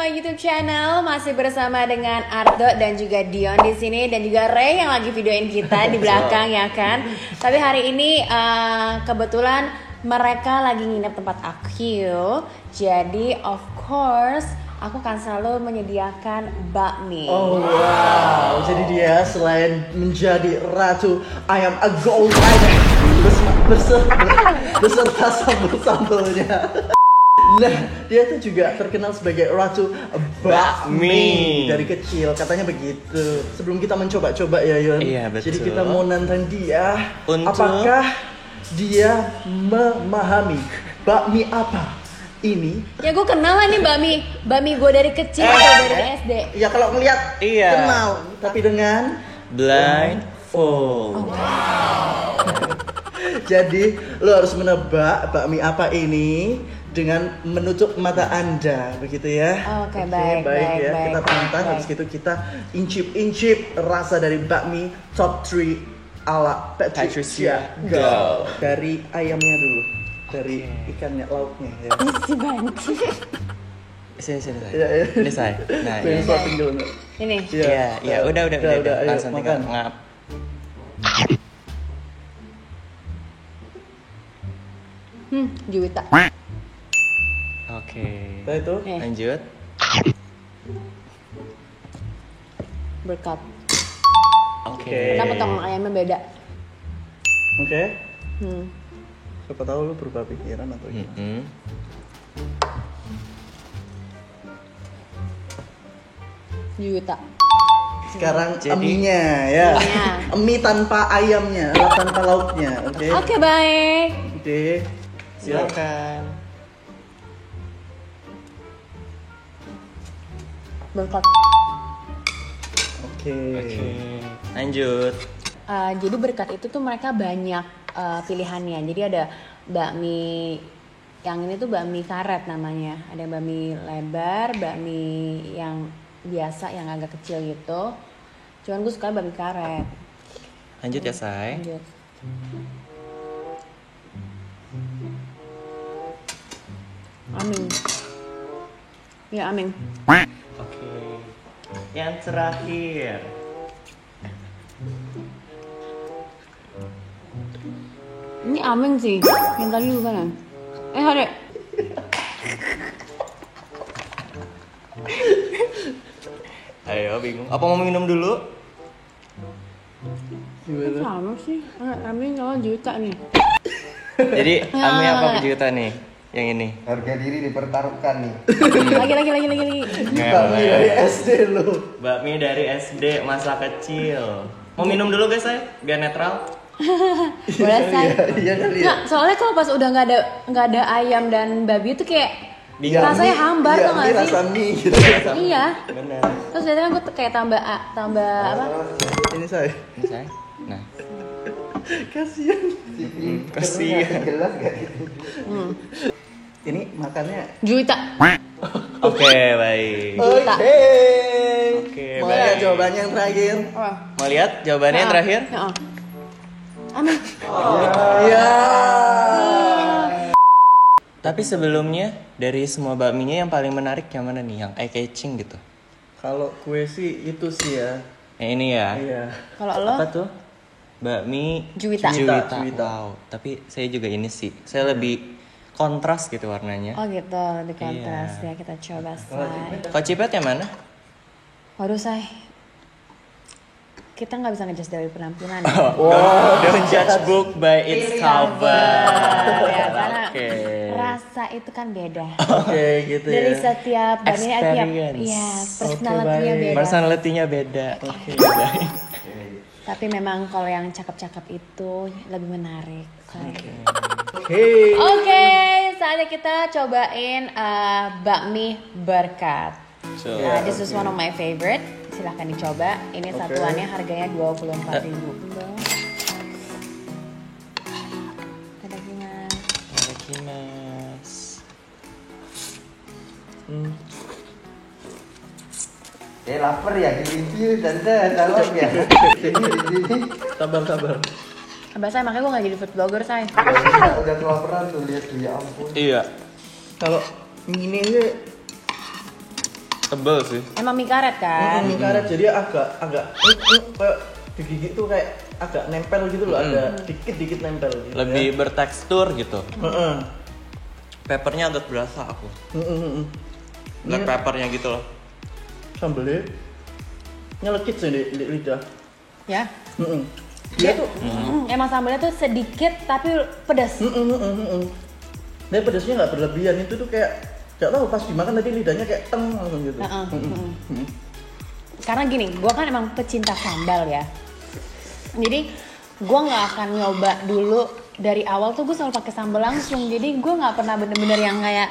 YouTube channel, masih bersama dengan Ardo dan juga Dion di sini dan juga Ray yang lagi videoin kita di belakang ya kan. Tapi hari ini kebetulan mereka lagi nginep tempat aku. Jadi of course aku akan selalu menyediakan bakmi. Oh wow, jadi dia selain menjadi ratu ayam a gold rider beserta sambal-sambalnya. Nah, dia tuh juga terkenal sebagai ratu bakmi dari kecil, katanya begitu. Sebelum kita mencoba-coba ya Yon. Iya, betul. Jadi kita mau nantang dia, apakah dia memahami bakmi apa ini? Ya gue kenal lah nih bakmi gue dari kecil atau dari SD. Ya kalau ngeliat kenal, tapi dengan blindfold. Jadi lo harus menebak bakmi apa ini dengan menutup mata Anda, begitu ya? Oke, baik ya. baik, Kita tantang, baik. habis itu kita incip rasa dari bakmi top 3 ala Patricia Go. Dari ayamnya dulu, dari ikannya, lauknya ya. Isi banci. Sini saya. Ya. Ini saya. Nah, Pengen ini. swapping dulu nggak? Ini. Iya, udah. Ayo, Langsung tinggal makan. ngap. Juwita. Oke. Nah itu, Lanjut. Berkat. Oke. Kenapa tong ayamnya beda? oke. Hmm. Siapa tahu lu berubah pikiran atau gimana? Mm-mm. Juwita. Sekarang Jadi- eminya ya. Eminya. Emi tanpa ayamnya, tanpa lauknya, oke? Oke, baik. Oke. Silakan. Berkat. Oke. Oke. Lanjut. Jadi berkat itu tuh mereka banyak pilihannya. Jadi ada bakmi yang ini tuh bakmi karet namanya. Ada bakmi lebar, bakmi yang biasa yang agak kecil gitu. Cuman gue suka bakmi karet. Lanjut ya, Say. Lanjut. Amin. Ya amin. Oke. Yang terakhir. Ini amin sih. Yang tadi bukan ya? Ada. Ayo, bingung. Apa mau minum dulu? Gimana? Sama sih. Amin kalau juta nih. Jadi, Ami apa kejutan nih? Yang ini. Harga diri dipertaruhkan nih. Lagi. Bakmi dari SD lu. Bakmi dari SD masa kecil. Mau minum dulu guys, saya biar netral. Boleh say. Iya kali ya. Nggak, soalnya kalau pas udah nggak ada ayam dan babi itu kayak rasanya hambar Iya, tuh nggak ini sih? rasa mie gitu. Iya. Bener. Terus biasanya kan gue kayak tambah apa? Ini saya. Ini saya. Nah, Kasihan. kasihan. Jelas gak itu? Ini makannya. Juwita. Oke, baik. Juwita. Oke, Mau baik. lihat jawabannya yang terakhir? Mau lihat jawabannya yang terakhir? Ya. Amin. Iya. Tapi sebelumnya dari semua bakminya yang paling menarik yang mana nih? Yang eye catching gitu. Kalau kue sih itu sih ya. Yang ini ya. Iya. Kalau lo? Apa tuh? Bakmi Juwita. Juwita. Juwita. Wow, tapi saya juga ini sih. Saya lebih kontras gitu warnanya. Oh gitu, di kontras Iya. ya kita coba say. Kok cipet yang mana? Waduh say. Kita nggak bisa ngejudge dari penampilan. Don't judge book by its cover. Ya, karena Oke. rasa itu kan beda. Oke, gitu Dari ya. setiap bakmi tiap Experience. ya Oke, personality-nya baik. beda. Personality-nya beda. Oke. Baik. Tapi memang kalau yang cakep-cakep itu lebih menarik. Oke. Oke, saatnya kita cobain bakmi berkat. So, This is one of my favorite. Silahkan dicoba. Ini satuannya harganya 24.000. Itadakimasu. Lapar ya, review tante, tolong ya. Sabar. Abah saya makanya gue gak jadi food blogger saya. Udah kelaparan tuh lihat tuh, ya ampun. Iya. Kalau ini aja Tebel sih. Emang mie karet kan? Mie karet jadi agak kayak digigit tuh kayak agak nempel gitu loh, ada dikit nempel gitu. Lebih bertekstur gitu. Heeh. Peppernya agak berasa aku. Black Ini peppernya gitu loh. sambelnya nyelekit sih di lidah. Ya. Dia tuh Emang sambalnya tuh sedikit tapi pedas. dia pedasnya nggak berlebihan, itu tuh kayak nggak tahu pas dimakan tadi lidahnya kayak teng langsung gitu. Karena gini, gue kan emang pecinta sambal ya. Jadi gue nggak akan nyoba dulu dari awal tuh gue selalu pakai sambal langsung. Jadi gue nggak pernah bener-bener yang kayak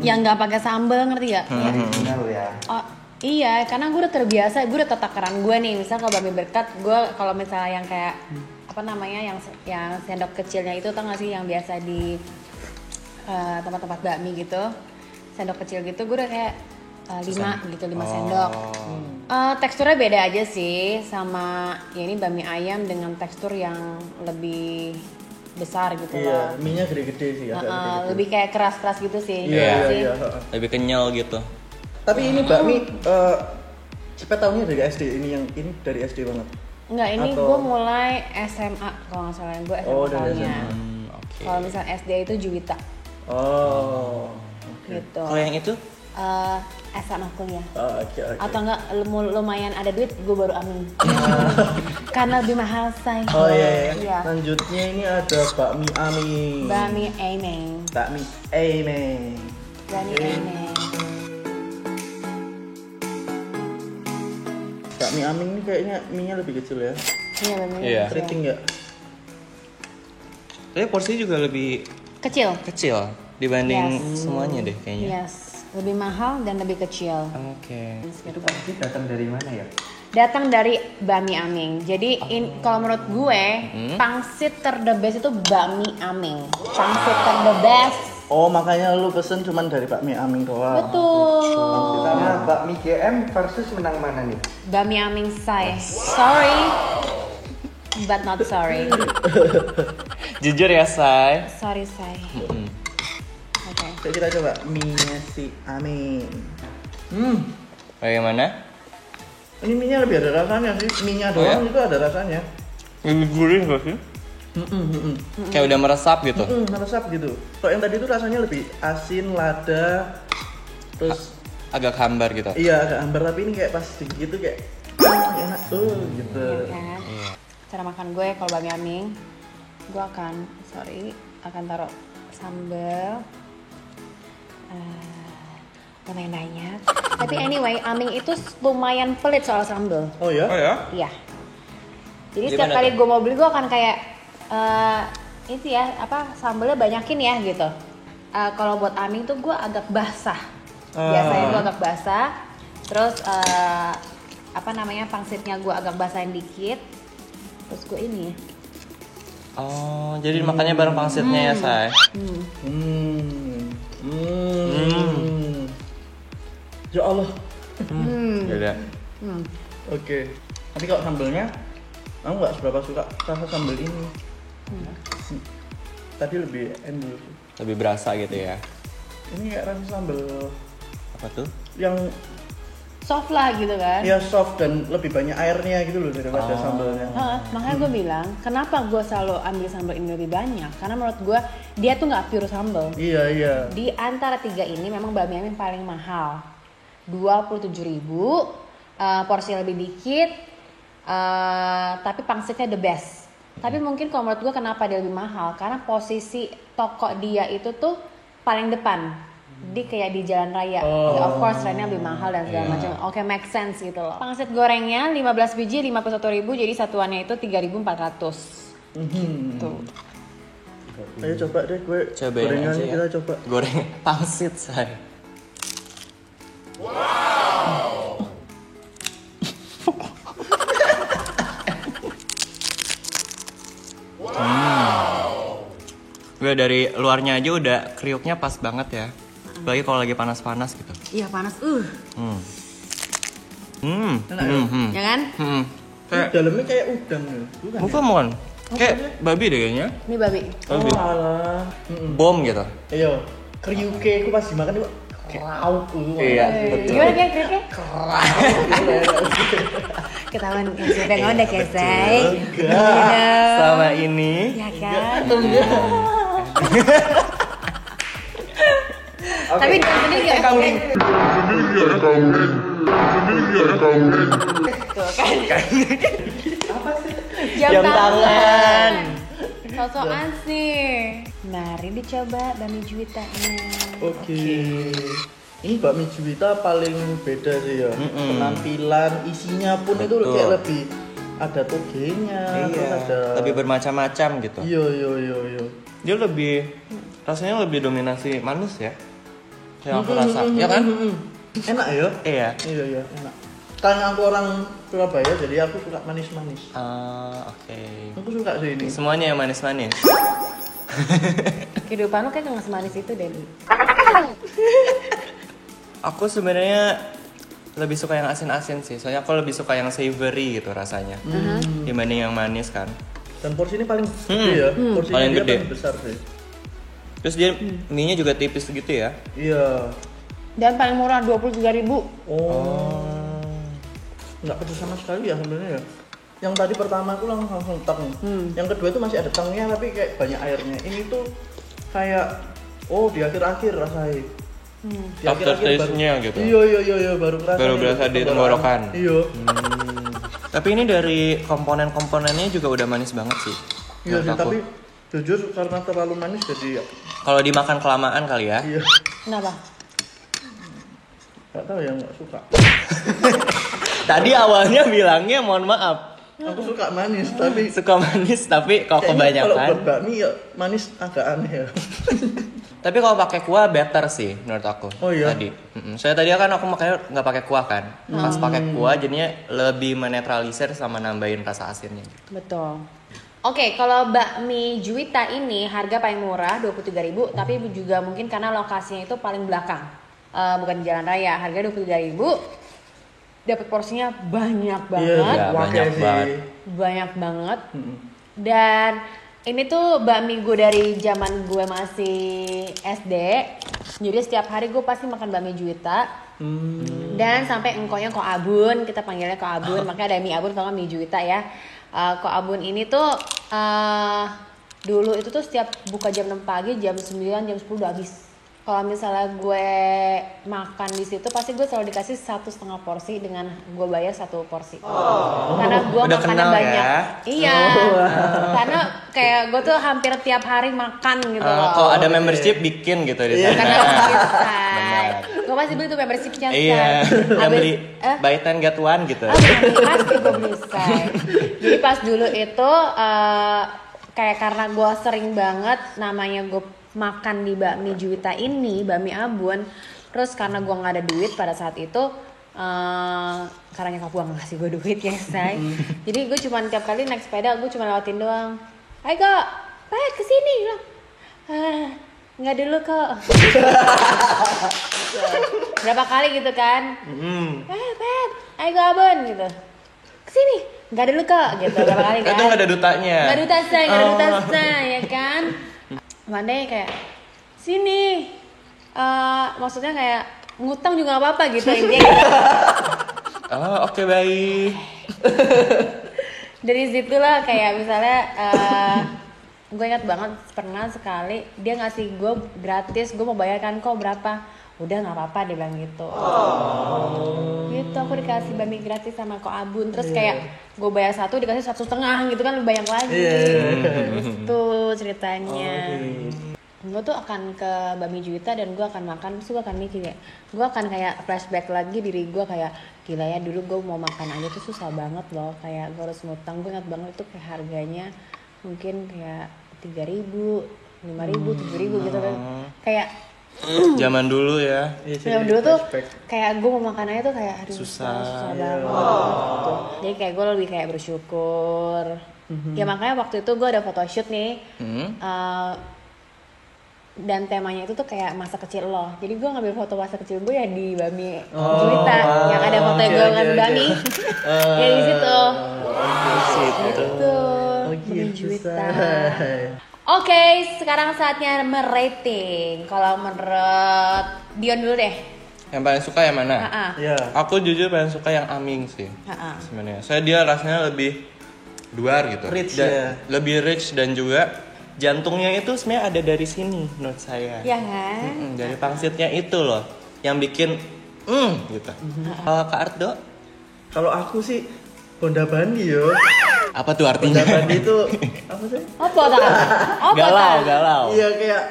yang nggak pakai sambal, ngerti gak? Original ya. Oh iya, karena gue udah terbiasa, gue udah takaran gue nih. Misal kalau bakmi berkat, gue kalau misalnya yang kayak apa namanya yang sendok kecilnya itu, tau gak sih yang biasa di tempat-tempat bakmi gitu, sendok kecil gitu, gue udah kayak 5 sendok. Teksturnya beda aja sih sama ya ini bakmi ayam dengan tekstur yang lebih besar gitu Iya, loh. mie-nya gede-gede sih, agak gede-gede. Lebih kayak keras-keras gitu sih. Iya. Lebih kenyal gitu. Tapi ini bakmi cepet tahunnya dari SD, ini dari SD banget. Enggak, ini Atau- gue mulai SMA kalau nggak salah, gue SMA Oh, dari tahunnya. SMA. Oke. Kalau misal SD itu Juwita Oh. gitu. Kalau yang itu? SMA kuliah. Oke. Atau enggak lumayan ada duit, gue baru amin. Karena lebih mahal say. Oh iya. Iya. Lanjutnya ini ada bakmi aming. Bakmi Ameng. Bakmi aming. Bakmi Oke. Ameng. Bakmi aming ini kayaknya mie-nya lebih kecil ya. Iya, bakmi Iya. kecil. Keriting ya? Tapi porsinya juga lebih Kecil. kecil dibanding Yes. semuanya deh kayaknya. Yes, lebih mahal dan lebih kecil. Oke. Itu pasti datang dari mana ya? Datang dari bakmi Aming. Jadi kalau menurut gue, pangsit ter the best itu bakmi Aming. Pangsit ter the best. Oh, makanya lu pesen cuman dari bakmi aming doang. Betul. Sama bakmi GM versus menang mana nih? Bakmi Aming say. Sorry. But not sorry. Jujur ya, Say. Sorry say. Oke. Yuk kita coba mie-nya si aming. Bagaimana? Ini mie-nya lebih ada rasanya sih. Mie-nya Oh, ya? doang itu ada rasanya. Lebih gurih gak sih? Kayak udah meresap gitu. Meresap gitu. Kalau yang tadi itu rasanya lebih asin, lada, terus Agak hambar gitu. iya agak hambar, tapi ini kayak pas gitu kayak enak gitu. Kan? Cara makan gue kalau bakmi Aming, gue akan taruh sambal lumayan banyak. Tapi anyway, Aming itu lumayan pelit soal sambal. Oh ya? ya? Iya. Jadi Gimana setiap kali tuh? gue mau beli, gue akan kayak itu ya sambalnya banyakin ya gitu. Kalau buat Aming tuh gue agak basah. Biasanya gue agak basah. Terus pangsitnya gue agak basahin dikit. Terus gue ini. Oh, jadi makannya bareng pangsitnya ya, Say? Ya Allah. Beda. Oke. Tapi kalau sambalnya, aku nggak seberapa suka rasa sambal ini. Tadi lebih endul sih. Lebih berasa gitu ya. Ini kayak rasa sambal Apa tuh? yang Soft lah gitu kan. ya soft dan lebih banyak airnya gitu loh daripada sambalnya. Makanya gue bilang, kenapa gue selalu ambil sambal ini lebih banyak? Karena menurut gue dia tuh nggak pure sambal. Iya. Di antara tiga ini memang bakmi Aming paling mahal, 27.000, porsi lebih dikit, tapi pangsitnya the best. Tapi mungkin kalau menurut gue kenapa dia lebih mahal? Karena posisi toko dia itu tuh paling depan. Di kayak di jalan raya, of course rentnya lebih mahal dan segala macam. Oke, make sense gitu loh. Pangsit gorengnya 15 biji 51.000, jadi satuannya itu 3.400. Gitu. Ayo coba deh gue Cobain gorengan aja ya. kita coba. Goreng pangsit, Say. Gue dari luarnya aja udah kriuknya pas banget ya. Apalagi kalau lagi panas-panas gitu. Iya panas, ya kan? Kayak Dalamnya kayak udang ya. bukan. Kayak babi deh kayaknya. Ini babi. Babi. Alah. Bom gitu. Ayo, kriuke aku pas dimakan itu Rauk lu. Iya, betul. Gimana kayak kriuknya? Ketahuan kan siapa yang ngondek ya, Say? Enggak. Sama ini. Ya kan? Oke. Tapi dia sendiri gak ngondek. Tuh kan? Jam tangan. Sosokan sih. Mari dicoba bakmi Juwitanya. Oke. Ini bakmi Juwita paling beda sih ya. Penampilan, isinya pun itu Betul. kayak lebih ada togenya, terus Iya, ada lebih bermacam-macam gitu. Iya. Dia lebih rasanya lebih dominasi manis ya. Yang aku rasa, ya kan? Enak ya? Iya. Iya, enak. Karena aku orang Surabaya, jadi aku suka manis-manis. Oke. Aku suka sih ini. Semuanya yang manis-manis. Kehidupan lu kayak nggak semanis itu deh. Li. Aku sebenarnya lebih suka yang asin-asin sih. Soalnya aku lebih suka yang savory gitu rasanya. Dibanding yang manis kan. Dan porsinya paling gede ya. Porsinya Paling dia gede. paling besar sih. Terus dia mie-nya juga tipis gitu ya. Iya. Dan paling murah 23.000. Oh. Nggak pedes sama sekali ya sebenarnya ya. Yang tadi pertama aku langsung teng. Yang kedua itu masih ada tengnya tapi kayak banyak airnya. Ini tuh kayak di akhir-akhir rasanya. Di Aftertaste-nya gitu. Iya, baru kerasa. Baru nih, berasa di tenggorokan. Iya. Tapi ini dari komponen-komponennya juga udah manis banget sih. Iya sih, menurut aku. tapi jujur karena terlalu manis jadi Kalau dimakan kelamaan kali ya. iya. Kenapa? Nggak tahu ya, nggak suka. Tadi awalnya bilangnya mohon maaf. Aku suka manis tapi Suka manis tapi kalau kayaknya kalau kebanyakan. buat bakmi ya manis agak aneh ya. Tapi kalau pakai kuah better sih menurut aku. Oh iya? Tadi. Saya tadi kan aku makanya nggak pakai kuah kan. Pas pakai kuah jadinya lebih menetralisir sama nambahin rasa asinnya. Betul. Oke, kalau bakmi Juwita ini harga paling murah 23.000, tapi juga mungkin karena lokasinya itu paling belakang. Bukan di jalan raya. Harga 23.000. Dapat porsinya banyak banget. Iya, Wah, banyak sih. banget. Banyak banget. Dan ini tuh bakmi gue dari zaman gue masih SD. Jadi setiap hari gue pasti makan bakmi Juwita. Dan sampai engkonya Ko Abun, kita panggilnya Ko Abun, makanya ada mie Abun kalau nggak mie Juwita ya. Ko Abun ini tuh dulu itu tuh setiap buka jam 6 pagi, jam 9, jam 10 udah habis. Kalau misalnya gue makan di situ pasti gue selalu dikasih 1,5 porsi dengan gue bayar 1 porsi. Karena gue Udah makannya kenal banyak. ya? Iya. Karena kayak gue tuh hampir tiap hari makan gitu loh. Kalau ada membership bikin gitu di sana. Karena Benar. gue pasti beli tuh membershipnya. Iya, yang Habis- beli buy 10 get 1 gitu. pasti gue beli Say. Jadi pas dulu itu kayak karena gue sering banget namanya gue makan di bakmi Juwita ini, bakmi Abun. Terus karena gue nggak ada duit pada saat itu, karena nyokap gue nggak ngasih gue duit ya Say. Jadi gue cuma tiap kali naik sepeda gue cuma lewatin doang. Ayo kak, Pet kesini bilang. Nggak dulu kok. Berapa kali gitu kan? Pet, ayo ke Abon gitu. Kesini, nggak dulu kok gitu. Berapa kali kan? Itu nggak ada dutanya. Nggak ada duta Say, nggak ada duta Say, ya kan? Pandai kayak sini. Maksudnya kayak ngutang juga nggak apa-apa gitu intinya gitu. Oh, oke baik. Dari situlah kayak misalnya gue ingat banget pernah sekali dia ngasih gue gratis, gue mau bayarkan kok berapa, udah nggak apa-apa dia bilang gitu. Gitu aku dikasih bakmi gratis sama Ko Abun, terus kayak gue bayar 1 dikasih 1,5 gitu kan lebih banyak lagi. Gitu ceritanya. Gue tuh akan ke bakmi Juwita dan gue akan makan, terus gue akan mikir ya, gue akan kayak flashback lagi diri gue kayak gila ya dulu gue mau makan aja tuh susah banget loh, kayak gue harus ngutang. Gue ingat banget itu kayak harganya mungkin kayak 3.000, 5.000, 7.000 gitu kan. Kayak Zaman dulu ya. yang dulu tuh kayak gue mau makan aja tuh kayak aduh susah banget gitu. Jadi kayak gue lebih kayak bersyukur. Ya makanya waktu itu gue ada photoshoot nih. Dan temanya itu tuh kayak masa kecil lo. Jadi gue ngambil foto masa kecil gue ya di bakmi Juwita yang ada foto gue ngasih bakmi. Ya di situ. Gitu. Bakmi Juwita. Oke, sekarang saatnya merating. Kalau menurut Dion dulu deh. Yang paling suka yang mana? Iya. Aku jujur paling suka yang Aming sih. Sebenarnya. Saya dia rasanya lebih luar gitu. Rich Dan- ya. Lebih rich dan juga jantungnya itu sebenarnya ada dari sini menurut saya. Ya kan? Dari pangsitnya itu loh yang bikin gitu. Kalau Kak Ardo, Kalau aku sih Honda Bandi yo. apa tuh Honda artinya? Bandi itu apa sih? Apa tak? Apa Galau, tak? galau. Iya kayak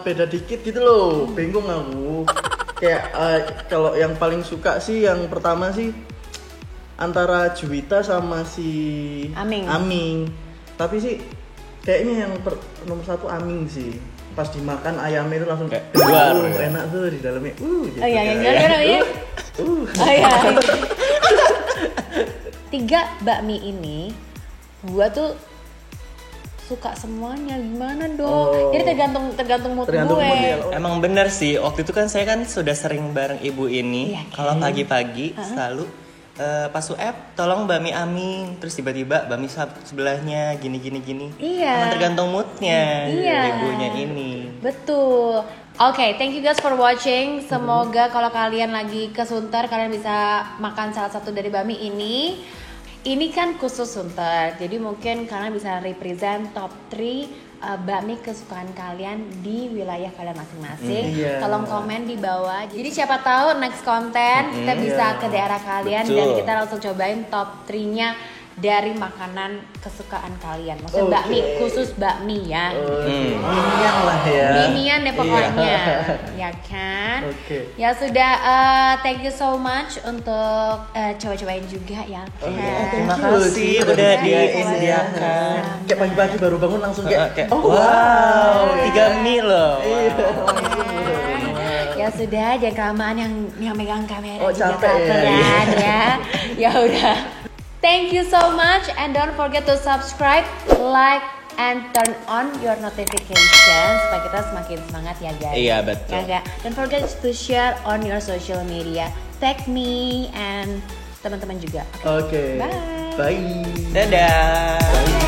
beda dikit gitu loh. Bingung aku. Kayak kalau yang paling suka sih yang pertama sih antara Juwita sama si Aming. Tapi sih kayaknya yang nomor satu Aming sih. Pas dimakan ayamnya itu langsung Kayak luar, ya. enak tuh di dalamnya. Gitu Oh iya, yang kan. gimana namanya? Oh iya. 3 bakmi ini gua tuh suka semuanya, gimana dong? Oh. Jadi tergantung mood Tergantung gue. model. Emang bener sih, waktu itu kan saya kan sudah sering bareng ibu ini. Iya, kan? Kalau pagi-pagi selalu Pak Sueb tolong bakmi Aming, terus tiba-tiba bakmi sebelahnya gini. Iya. Emang tergantung moodnya Iya. ibunya ini. Betul. Oke, thank you guys for watching. Semoga kalau kalian lagi ke Sunter, kalian bisa makan salah satu dari bakmi ini. Ini kan khusus Sunter, jadi mungkin kalian bisa represent top 3 bakmi kesukaan kalian di wilayah kalian masing-masing. Iya. Tolong komen di bawah. Jadi siapa tahu next konten kita bisa Iya. ke daerah kalian dan Betul. kita langsung cobain top 3-nya dari makanan kesukaan kalian. Maksudnya Oke. bakmi, khusus bakmi ya. Mimian lah ya. Mimian deh pokoknya, Iya. ya kan? Oke. Ya sudah, thank you so much untuk coba-cobain juga ya kan? Terima Thank you. kasih udah Iya, dia iya. sediakan. Kayak pagi-pagi baru bangun langsung kayak Kayak, oh wow, 3 mie loh. Ya sudah, jangan kelamaan yang megang kamera Oh, juga capek ya. kelaparan ya. Ya udah. Thank you so much and don't forget to subscribe, like, and turn on your notification supaya kita semakin semangat ya guys. Iya, betul. Ya enggak? Don't forget to share on your social media. Tag me and teman-teman juga. Oke. Bye. Bye. Dadah.